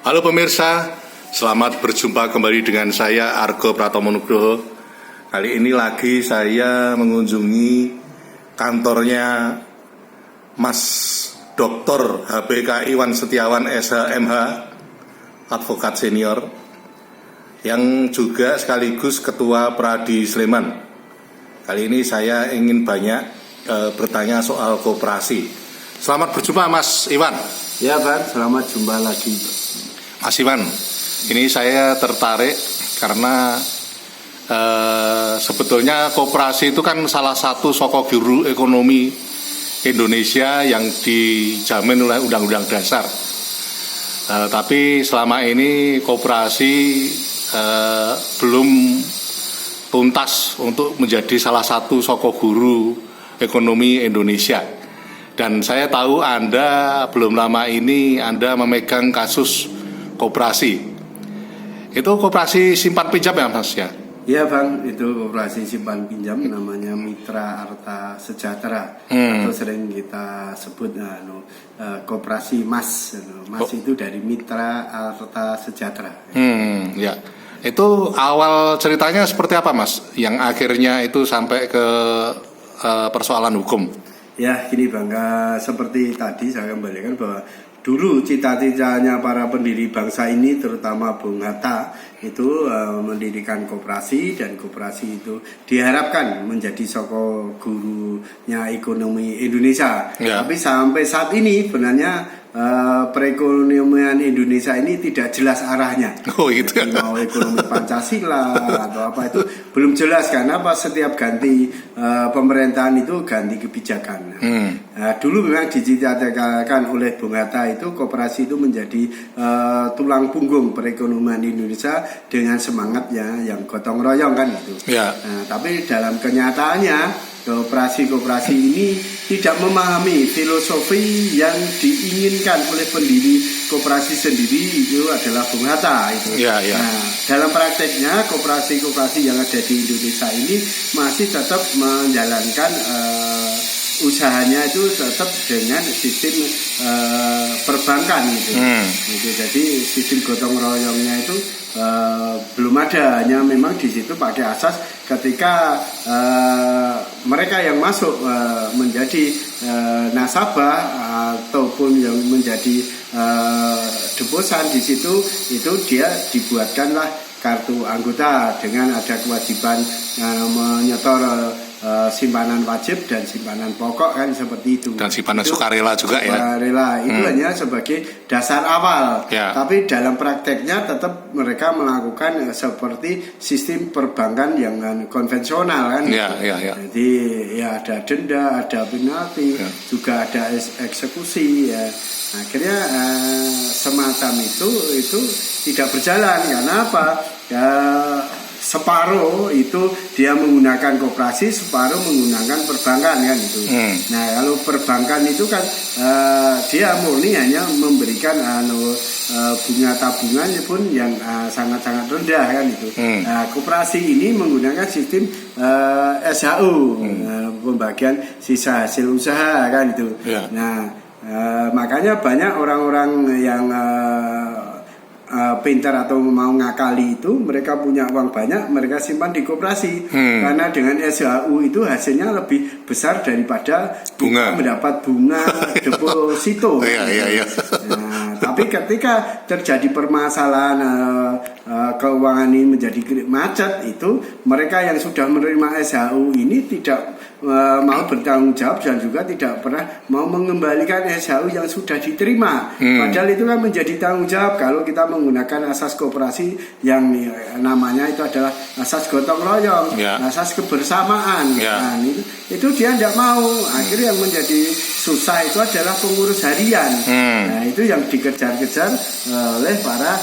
Halo pemirsa, selamat berjumpa kembali dengan saya Argo Pratomo Nugroho. Kali ini lagi saya mengunjungi kantornya Mas Dr. HBK Iwan Setiawan SHMH, advokat senior, yang juga sekaligus Ketua Pradi Sleman. Kali ini saya ingin banyak bertanya soal koperasi. Selamat berjumpa Mas Iwan. Ya Bang, selamat jumpa lagi. Mas Iwan, ini saya tertarik karena sebetulnya koperasi itu kan salah satu soko guru ekonomi Indonesia yang dijamin oleh Undang-Undang Dasar. Tapi selama ini koperasi belum tuntas untuk menjadi salah satu soko guru ekonomi Indonesia. Dan saya tahu Anda belum lama ini Anda memegang kasus koperasi. Itu koperasi simpan pinjam ya Mas ya? Iya Bang, itu koperasi simpan pinjam namanya Mitra Arta Sejahtera atau sering kita sebut koperasi MAS. MAS itu dari Mitra Arta Sejahtera. Ya. Itu awal ceritanya seperti apa Mas? Yang akhirnya itu sampai ke persoalan hukum. Ya gini Bang, seperti tadi saya kembalikan bahwa dulu cita-citanya para pendiri bangsa ini, terutama Bung Hatta, itu mendirikan koperasi, dan koperasi itu diharapkan menjadi soko gurunya ekonomi Indonesia. Ya. Tapi sampai saat ini sebenarnya perekonomian Indonesia ini tidak jelas arahnya. Oh gitu. Mau ekonomi Pancasila atau apa itu belum jelas, karena apa, setiap ganti pemerintahan itu ganti kebijakan. Dulu memang dicita-citakan oleh Bung Hatta itu koperasi itu menjadi tulang punggung perekonomian Indonesia dengan semangatnya yang gotong royong kan itu. Ya. Tapi dalam kenyataannya koperasi ini tidak memahami filosofi yang diinginkan oleh pendiri koperasi sendiri, itu adalah Bung Hatta itu. Ya. Nah, dalam prakteknya koperasi yang ada di Indonesia ini masih tetap menjalankan usahanya itu tetap dengan sistem perbankan gitu. Jadi sistem gotong royongnya itu belum ada, hanya memang di situ pakai asas ketika mereka yang masuk menjadi nasabah ataupun yang menjadi deposan di situ, itu dia dibuatkanlah kartu anggota dengan ada kewajiban menyetor simpanan wajib dan simpanan pokok kan, seperti itu. Dan simpanan sukarela juga ya. Sukarela itu hanya sebagai dasar awal. Ya. Tapi dalam prakteknya tetap mereka melakukan seperti sistem perbankan yang konvensional kan. Ya. Jadi ya ada denda, ada penalti, juga ada eksekusi ya. Akhirnya semacam itu tidak berjalan. Karena apa? Ya, separuh itu dia menggunakan koperasi, separuh menggunakan perbankan kan itu. Nah kalau perbankan itu kan dia murni hanya memberikan bunga tabungan pun yang sangat-sangat rendah kan itu. Nah koperasi ini menggunakan sistem SHU, pembagian sisa hasil usaha kan itu. Nah makanya banyak orang-orang yang pintar atau mau ngakali itu, mereka punya uang banyak, mereka simpan di koperasi. Karena dengan SHU itu hasilnya lebih besar daripada bunga. Kita mendapat bunga deposito. Nah, tapi ketika terjadi permasalahan keuangan ini menjadi macet, itu mereka yang sudah menerima SHU ini tidak mau bertanggung jawab dan juga tidak pernah mau mengembalikan SHU yang sudah diterima. Padahal itu kan menjadi tanggung jawab kalau kita menggunakan asas koperasi yang namanya itu adalah asas gotong royong, asas kebersamaan. Nah, itu dia tidak mau. Akhirnya yang menjadi susah itu adalah pengurus harian. Nah, itu yang dikejar-kejar oleh para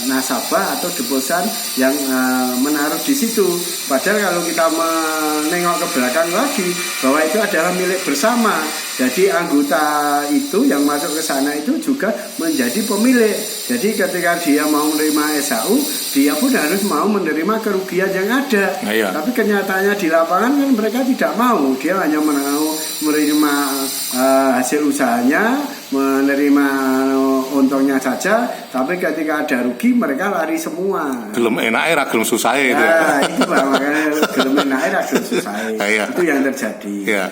nasabah atau deposan yang menaruh di situ. Padahal kalau kita menengok ke belakang lagi, bahwa itu adalah milik bersama. Jadi anggota itu yang masuk ke sana itu juga menjadi pemilik. Jadi ketika dia mau menerima SHU, dia pun harus mau menerima kerugian yang ada. Tapi kenyataannya di lapangan kan mereka tidak mau. Dia hanya mau menerima hasil usahanya, menerima untungnya saja, tapi ketika ada rugi mereka lari semua. Gelem enake ra gelem susahe itu. Itu Bang, makanya gelem enake ra gelem susahe. Itu yang terjadi. Ya.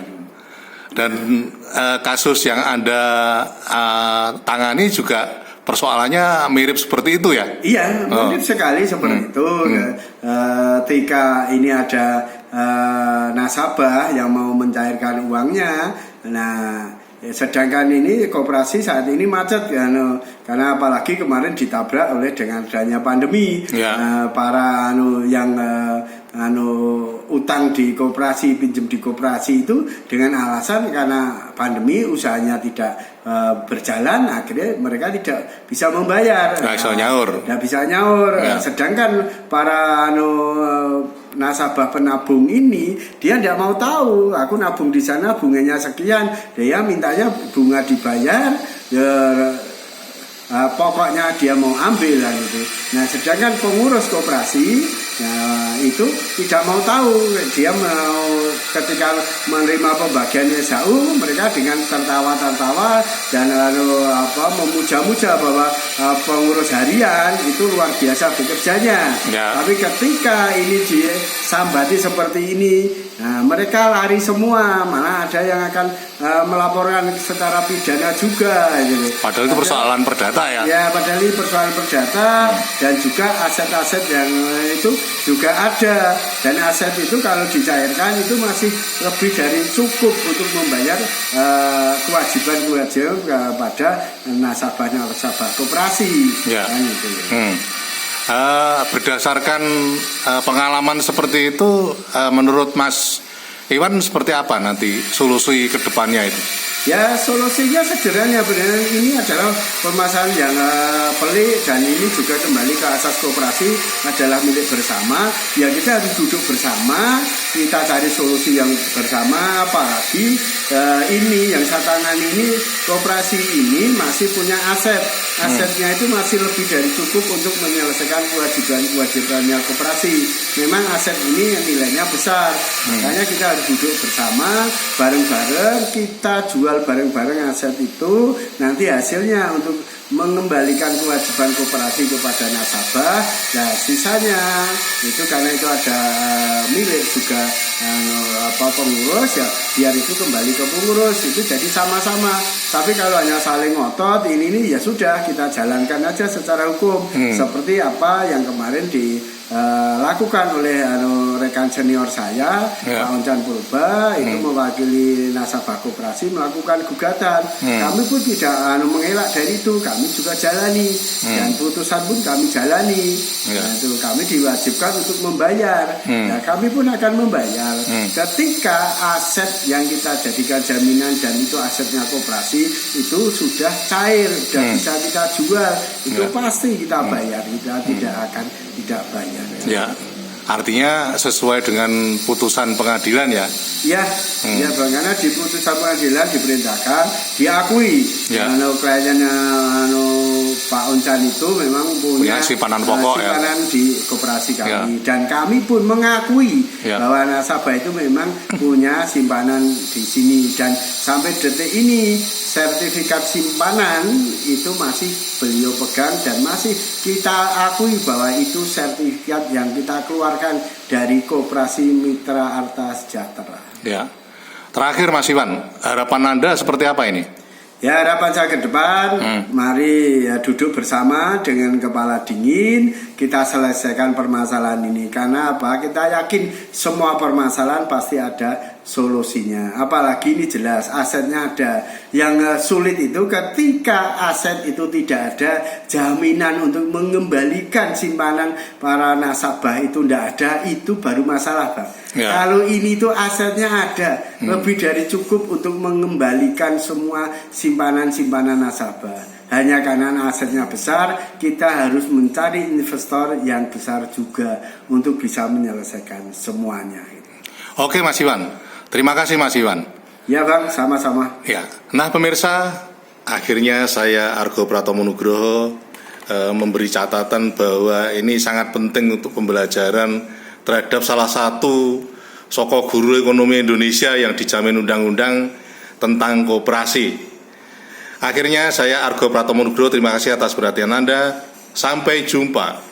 Dan kasus yang Anda tangani juga persoalannya mirip seperti itu ya? Iya, mirip sekali seperti itu. Ketika ini ada nasabah yang mau mencairkan uangnya, nah sedangkan ini koperasi saat ini macet kan, karena apalagi kemarin ditabrak oleh dengan adanya pandemi. Para yang utang di koperasi, pinjam di koperasi itu dengan alasan karena pandemi usahanya tidak berjalan, akhirnya mereka tidak bisa membayar. Nggak bisa nyaur. Sedangkan para nasabah penabung ini dia tidak mau tahu, aku nabung di sana bunganya sekian, dia mintanya bunga dibayar, pokoknya dia mau ambil lah gitu. Nah sedangkan pengurus koperasi itu tidak mau tahu, dia mau ketika menerima pembagian SHU mereka dengan tertawa-tertawa dan memuja-muja bahwa pengurus harian itu luar biasa bekerjanya. Tapi ketika ini disambati seperti ini, nah, mereka lari semua, malah ada yang akan melaporkan secara pidana juga gitu. Padahal itu persoalan perdata ya? Ya, padahal ini persoalan perdata dan juga aset-aset yang itu juga ada, dan aset itu kalau dicairkan itu masih lebih dari cukup untuk membayar kewajiban-kewajiban kepada nasabah koperasi. Kan gitu, ya. Berdasarkan pengalaman seperti itu, menurut Mas Iwan seperti apa nanti solusi ke depannya itu? Ya solusinya sederhana, benar ini adalah permasalahan yang pelik, dan ini juga kembali ke asas koperasi adalah milik bersama. Ya kita harus duduk bersama, kita cari solusi yang bersama. Apalagi ini yang saya tangani ini, koperasi ini masih punya asetnya itu masih lebih dari cukup untuk menyelesaikan kewajiban-kewajibannya koperasi. Memang aset ini yang nilainya besar, makanya kita harus duduk bersama bareng-bareng, kita jual bareng-bareng aset itu, nanti hasilnya untuk mengembalikan kewajiban koperasi kepada nasabah. Nah sisanya itu karena itu ada milik juga pengurus, ya biar itu kembali ke pengurus, itu jadi sama-sama. Tapi kalau hanya saling ngotot ini ya sudah, kita jalankan aja secara hukum seperti apa yang kemarin dilakukan oleh rekan senior saya, Pak Oncan Purba, itu mewakili nasabah koperasi melakukan gugatan. Kami pun tidak mengelak dari itu, kami juga jalani, dan putusan pun kami jalani. Nah, itu kami diwajibkan untuk membayar. Nah, kami pun akan membayar. Ketika aset yang kita jadikan jaminan dan itu asetnya koperasi itu sudah cair, sudah bisa kita jual, itu pasti kita bayar. Kita tidak akan tidak bayar. Ya. Artinya sesuai dengan putusan pengadilan ya? Ya Bang, karena di putusan pengadilan diperintahkan, diakui kliennya Pak Oncan itu memang punya simpanan pokok simpanan di koperasi kami, dan kami pun mengakui bahwa nasabah itu memang punya simpanan di sini, dan sampai detik ini sertifikat simpanan itu masih beliau pegang dan masih kita akui bahwa itu sertifikat yang kita keluarkan dari Koperasi Mitra Arta Sejahtera. Ya. Terakhir Mas Iwan, harapan Anda seperti apa ini? Ya, harapan saya ke depan, mari duduk bersama dengan kepala dingin, kita selesaikan permasalahan ini. Karena apa? Kita yakin semua permasalahan pasti ada solusinya. Apalagi ini jelas asetnya ada. Yang sulit itu ketika aset itu tidak ada jaminan untuk mengembalikan simpanan para nasabah itu tidak ada, itu baru masalah, Bang. Kalau ini tuh asetnya ada, lebih dari cukup untuk mengembalikan semua simpanan nasabah. Hanya karena asetnya besar, kita harus mencari investor yang besar juga untuk bisa menyelesaikan semuanya. Oke Mas Iwan, terima kasih Mas Iwan. Ya Bang, sama-sama. Ya, nah pemirsa, akhirnya saya Argo Pratomo Nugroho memberi catatan bahwa ini sangat penting untuk pembelajaran terhadap salah satu soko guru ekonomi Indonesia yang dijamin undang-undang tentang koperasi. Akhirnya saya Argo Pratomo Nugroho, terima kasih atas perhatian Anda. Sampai jumpa.